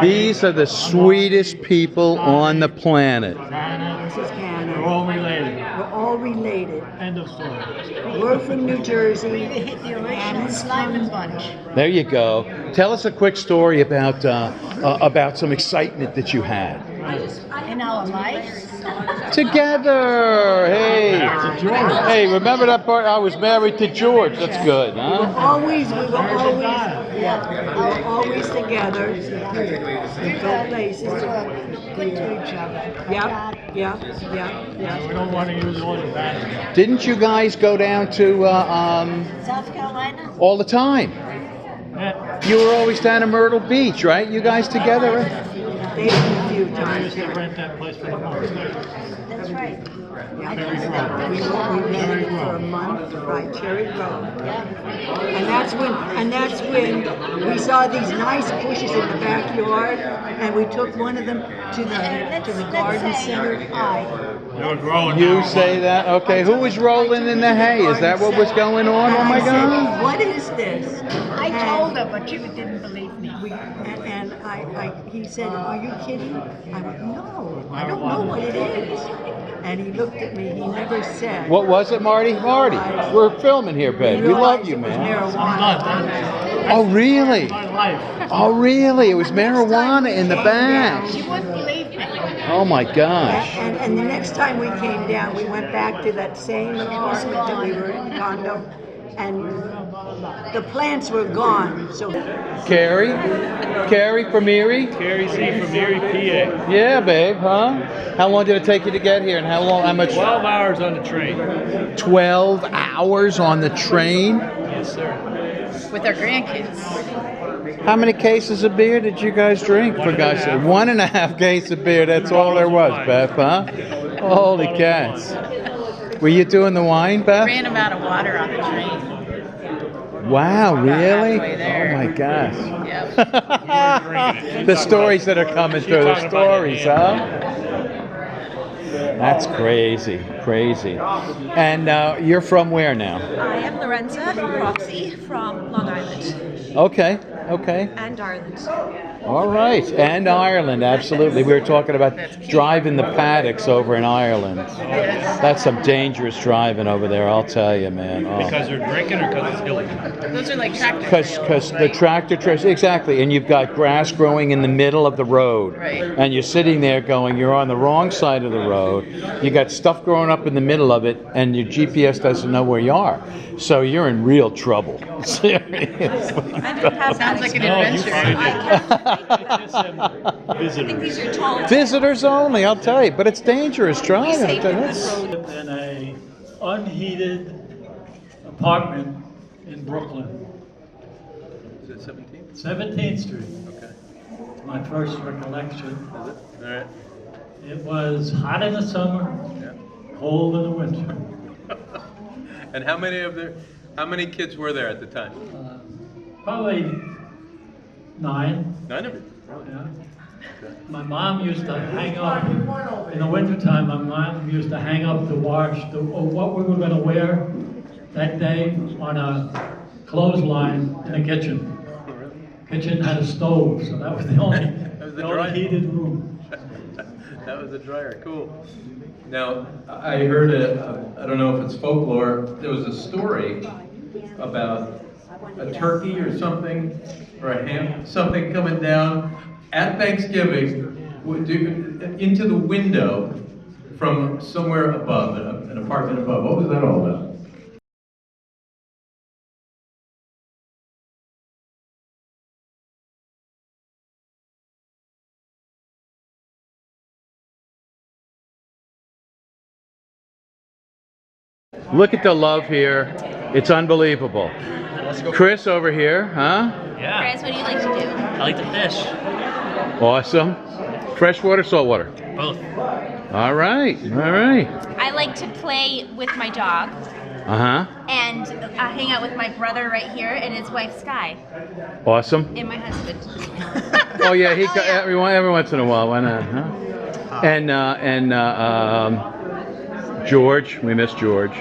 These are the sweetest people on the planet. This is Hannah. We're all related. We're all related. End of story. We're from New Jersey. The original Slyman bunch. There you go. Tell us a quick story about some excitement that you had. In our lives. Together. Hey, remember that part? I was married to George. That's good, We were huh? always together. We go places. Good to each other. Yep. We don't want to use all the bad. Didn't you guys go down to South Carolina? all the time? Yeah. You were always down at Myrtle Beach, right? You guys together? They've been a few I times. used to rent that place for the month. That's right. We rented it for a month, right, Cherry Road. And that's when we saw these nice bushes in the backyard, and we took one of them to the garden center. They were growing You now. say that? Okay, who was rolling in the hay? Is that what was going on? Oh my God! What is this? I told her, but she didn't believe me. He said, "Are you kidding?" I went, "No, I don't know what it is." And he looked at me. He never said. What was it, Marty? Marty, we're filming here, babe. We love you, It was man. marijuana. Oh, really? My life. Oh, really? It was marijuana in the back. She wouldn't believe me. Oh my gosh! And the next time we came down, we went back to that same apartment that we were in, condo, and the plants were gone. So Carrie from Erie? Carrie C. from Erie, PA. Yeah, babe, huh? How long did it take you to get here, and how much? 12 hours on the train. 12 hours on the train? Yes, sir. With our grandkids. How many cases of beer did you guys drink? For God's sake, 1.5 cases of beer. That's all there was, Beth, huh? Holy cats! Were you doing the wine, Beth? Ran them out of water on the train. Wow, really? halfway there. Oh my gosh! Yep. The stories that are coming through. The stories, huh? That's crazy, crazy. And you're from where now? I am Lorenza Roxy from Long Island Okay. and Ireland. All right, and Ireland, absolutely. We were talking about driving the paddocks over in Ireland. That's some dangerous driving over there, I'll tell you, man. Oh. Because they're drinking or because it's hilly? Those are like tractor Because the tractor trails, exactly, and you've got grass growing in the middle of the road. Right. And you're sitting there going, you're on the wrong side of the road. You got stuff growing up in the middle of it, and your GPS doesn't know where you are. So you're in real trouble. Serious. Sounds like an No, you adventure. find it. I think these are tall. Visitors only, I'll tell you, but it's dangerous driving. saved I'll tell you. them. That's- In a unheated apartment in Brooklyn. Is it 17th? 17th Street. Okay. My first recollection. Is it? All right. It was hot in the summer, Yeah. cold in the winter. And how many kids were there at the time? Probably 9. 9 of you. Yeah. My mom used to hang up, in the wintertime, my mom used to hang up the wash, what we were going to wear that day on a clothesline in the kitchen. Oh, really? Kitchen had a stove, so that was the only, That was the the only dry- heated room. That was a dryer. Cool. Now, I heard I don't know if it's folklore, there was a story about a turkey or something, or a ham, something coming down at Thanksgiving into the window from somewhere above, an apartment above. What was that all about? Look at the love here. It's unbelievable. Chris over here, huh? Yeah, Chris, what do you like to do? I like to fish. Awesome. Freshwater, saltwater. Both. All right, all right. I like to play with my dog Uh-huh. and hang out with my brother right here and his wife Sky Awesome. and my husband. Oh yeah, he yeah. every once in a while, why not? Huh? And George, we miss George.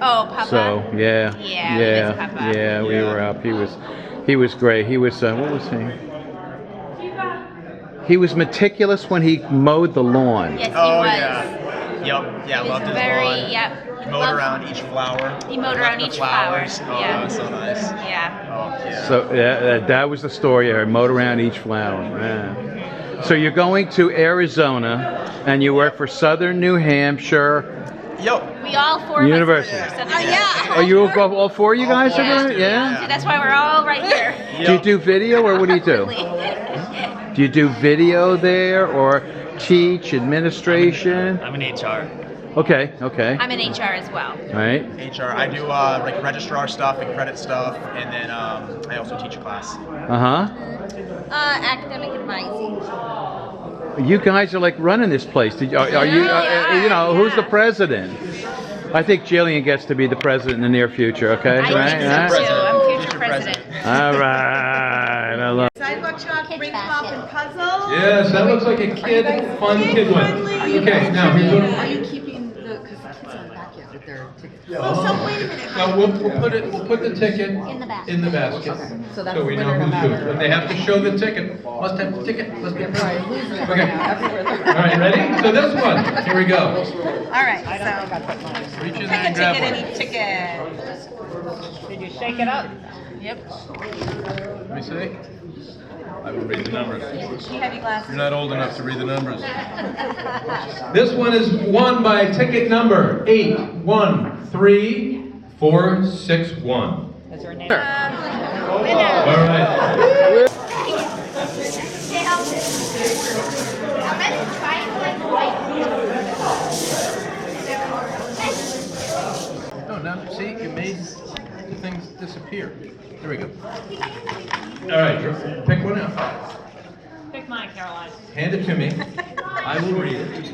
Oh, Papa. So yeah, Yeah, we miss Papa. yeah, we were up. He was great. He was what was he? He was meticulous when he mowed the lawn. Yes, he Oh was. yeah. Yep. Yeah, He loved was his very, lawn. yep. He mowed around each flower. He mowed Left around the each flowers. flower. Oh, Yeah. that was so nice. Yeah. Oh yeah. So yeah, that was the story. I mowed around each flower. Yeah. So you're going to Arizona, and you work for Southern New Hampshire Yep. We all four of University. us work for Southern University. Are you all four of you All guys four are of us doing it? do, Yeah. See, that's why we're all right here. Do you do video or what do you do? Do you do video there or teach administration? I'm in HR. Okay, okay. I'm in HR as well. All right. HR. I do like registrar stuff and credit stuff, and then I also teach a class. Uh-huh. Academic advising. You guys are like running this place. Are you, you know, who's the president? I think Jillian gets to be the president in the near future, okay? I think so too. I'm future president. All right. I love Sidewalk chalk, ring pop, and puzzle. Yes, that looks like a fun kid one. Okay, now here's what. Are you keeping the, because the kids in the back yet with their tickets? Oh. So wait a minute. No, we'll put the ticket in the basket. So that's So we the know winner no who's who. matter. But they have to show the ticket. Must have the ticket. Must be Probably losing it Okay. right now everywhere. All right, ready? So this one. Here we go. All right, so Reach in pick there a and grab ticket, one. any ticket. Did you shake it up? Yep. Let me see. I will read the numbers. You have your glasses. You're not old enough to read the numbers. This one is won by ticket number 813461. That's her name. All right. No, now see, you made the things disappear. There we go. All right, pick one out. Pick mine, Caroline. Hand it to me. I will read it.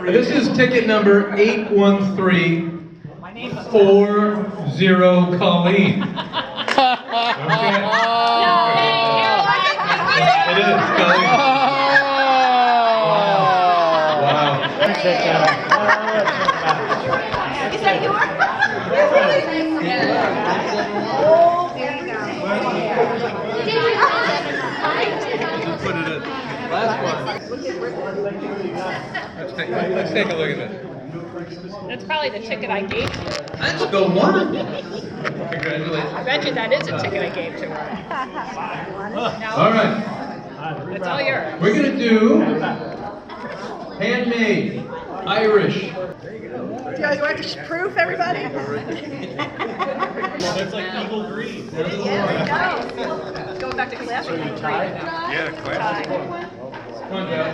This is ticket number 81340 Colleen. Okay. It is Colleen. Wow. Is that yours? Put it in. Last one. Let's take a look at this. That's probably the ticket I gave to her. That's the one. Congratulations. I bet you that is a ticket I gave to her. All right. That's all yours. We're gonna do handmade Irish. Yeah, you want to proof, everybody? That's like evil green. Going back to class. Yeah, classic. Come on, Dad.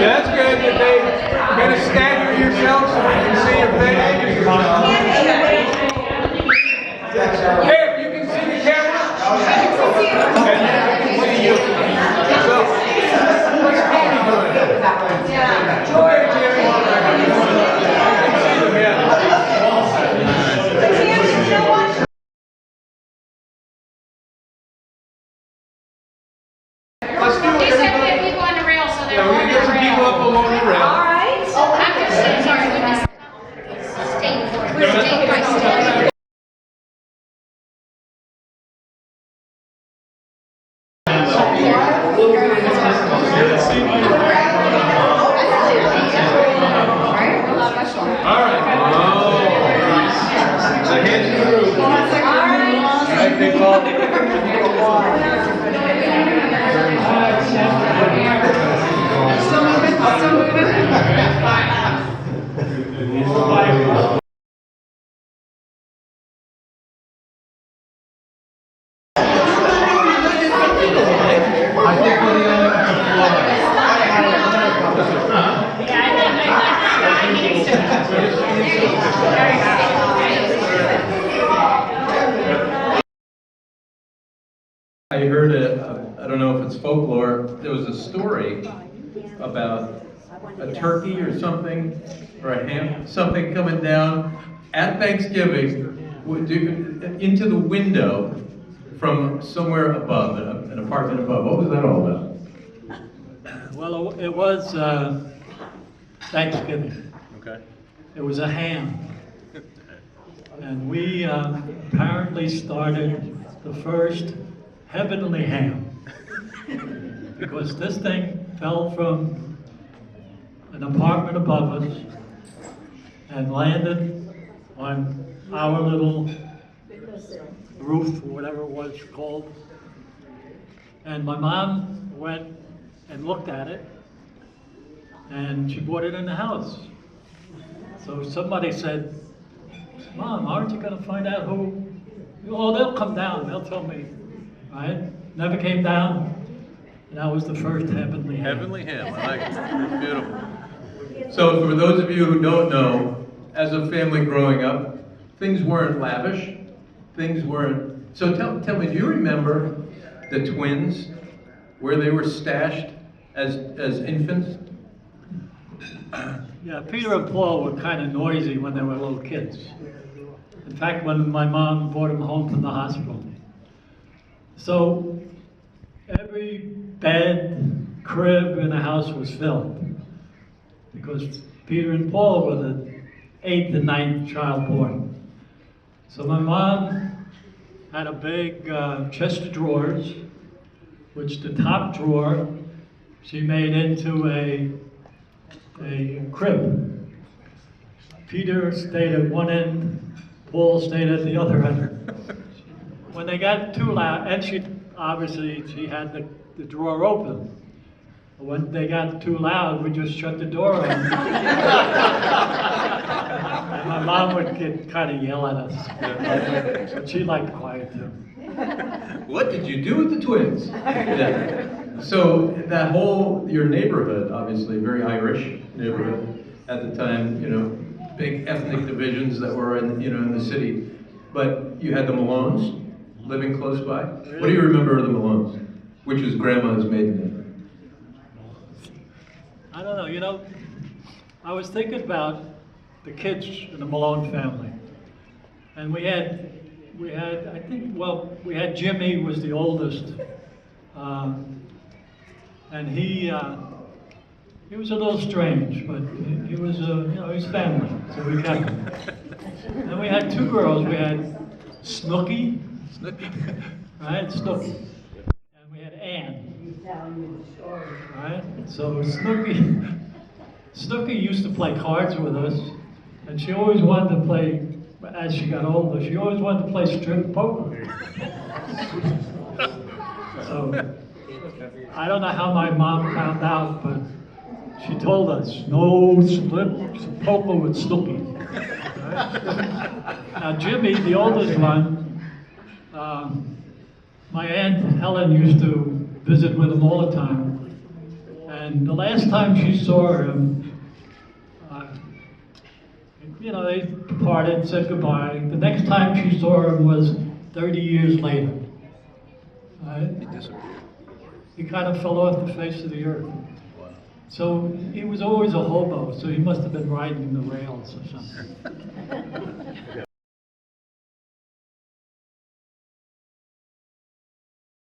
That's good. You're gonna stagger yourself so we can see your face. Here, you can see the camera. And I can see you. So, what's Katie doing? Okay, Jerry. Let's do it, everybody. People on the rail, so Yeah, we're gonna get some people up along the rail. I'm just saying, sorry, we missed. State by state. All right. Oh, so hands in the room. All right, big ball. I think we're the only ones I heard I don't know if it's folklore, there was a story about a turkey or something, or a ham, something coming down at Thanksgiving into the window from somewhere above, an apartment above. What was that all about? Well, it was Thanksgiving. Okay. It was a ham. And we apparently started the first heavenly ham. Because this thing fell from an apartment above us and landed on our little roof, or whatever it was called. And my mom went and looked at it, and she brought it in the house. So somebody said, Mom, aren't you going to find out who? Oh, they'll come down, they'll tell me. Right? Never came down. And that was the first heavenly ham. Heavenly Hymn, I like it. It's beautiful. So for those of you who don't know, as a family growing up, things weren't lavish. Things weren't. So tell me, do you remember the twins, where they were stashed as infants? Yeah, Peter and Paul were kind of noisy when they were little kids. In fact, when my mom brought them home from the hospital. So every bed, crib in the house was filled because Peter and Paul were the 8th and 9th child born. So my mom had a big chest of drawers, which the top drawer she made into a crib. Peter stayed at one end, Paul stayed at the other end. When they got too loud, and she had the drawer open. When they got too loud, we just shut the door on. And my mom would kind of yell at us. But she liked quiet too. What did you do with the twins? Yeah. So that whole, your neighborhood, obviously, very Irish neighborhood at the time, you know, big ethnic divisions that were in, you know, in the city. But you had the Malones living close by. What do you remember of the Malones? Which is grandma's maiden name? I don't know, you know, I was thinking about the kids in the Malone family. And we had, I think, well, we had Jimmy was the oldest. And he was a little strange, but he was, you know, his family, so we kept him. And we had two girls. We had Snooky, right, Snooky, and we had Ann. Right, so Snooky used to play cards with us, and she always wanted to play. As she got older, she always wanted to play strip poker. So I don't know how my mom found out, but she told us, no poker with Snooky. Right? Now Jimmy, the oldest one, my Aunt Helen used to visit with him all the time. And the last time she saw him, you know, they parted, said goodbye. The next time she saw him was 30 years later. Right? He disappeared. He kind of fell off the face of the earth. Wow. So he was always a hobo, so he must have been riding the rails or something.